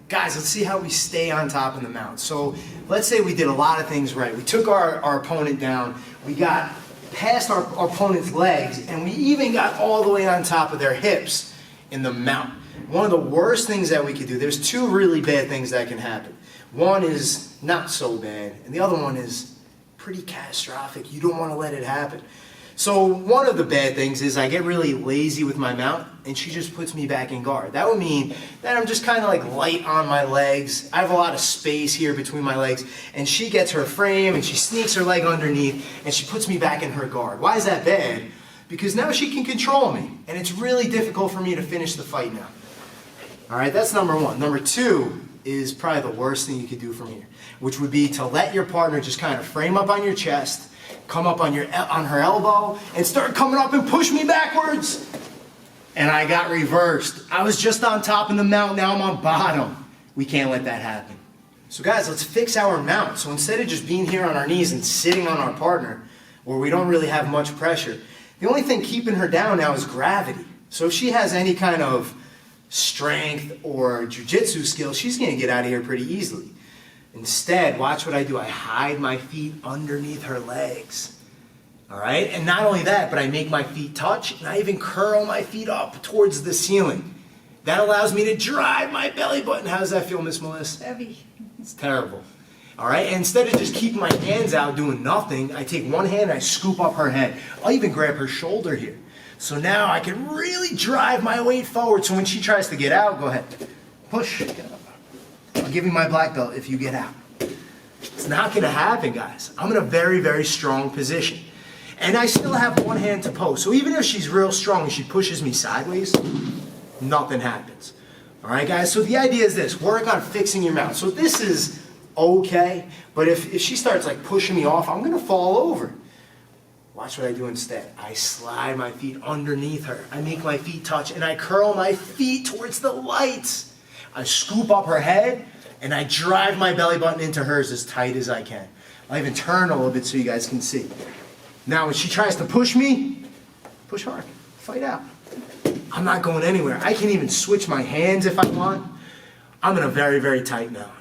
Guys, let's see how we stay on top of the mount. So let's say we did a lot of things right. We took our opponent down, we got past our opponent's legs, and we even got all the way on top of their hips in the mount. One of the worst things that we could do, there's two really bad things that can happen. One is not so bad, and the other one is pretty catastrophic. You don't want to let it happen. So one of the bad things is I get really lazy with my mount, and she just puts me back in guard. That would mean that I'm just kind of like light on my legs. I have a lot of space here between my legs, and she gets her frame, and she sneaks her leg underneath, and she puts me back in her guard. Why is that bad? Because now she can control me, and it's really difficult for me to finish the fight now. All right, that's number one. Number two is probably the worst thing you could do from here, which would be to let your partner just kind of frame up on your chest, come up on her elbow, and start coming up and push me backwards. And I got reversed. I was just on top of the mount, now I'm on bottom. We can't let that happen. So guys, let's fix our mount. So instead of just being here on our knees and sitting on our partner, where we don't really have much pressure, the only thing keeping her down now is gravity. So if she has any kind of strength or jiu-jitsu skill, she's gonna get out of here pretty easily. Instead, watch what I do. I hide my feet underneath her legs. All right? And not only that, but I make my feet touch, and I even curl my feet up towards the ceiling. That allows me to drive my belly button. How does that feel, Miss Melissa? Heavy. It's terrible. All right? And instead of just keeping my hands out doing nothing, I take one hand and I scoop up her head. I'll even grab her shoulder here. So now I can really drive my weight forward. So when she tries to get out, go ahead. Push. I'll give you my black belt if you get out. It's not going to happen, guys. I'm in a very, very strong position. And I still have one hand to post. So even if she's real strong and she pushes me sideways, nothing happens. All right, guys? So the idea is this. Work on fixing your mount. So this is okay. But if she starts like pushing me off, I'm going to fall over. Watch what I do instead. I slide my feet underneath her. I make my feet touch, and I curl my feet towards the lights. I scoop up her head, and I drive my belly button into hers as tight as I can. I'll even turn a little bit so you guys can see. Now, when she tries to push me, push hard. Fight out. I'm not going anywhere. I can even switch my hands if I want. I'm in a very, very tight mount.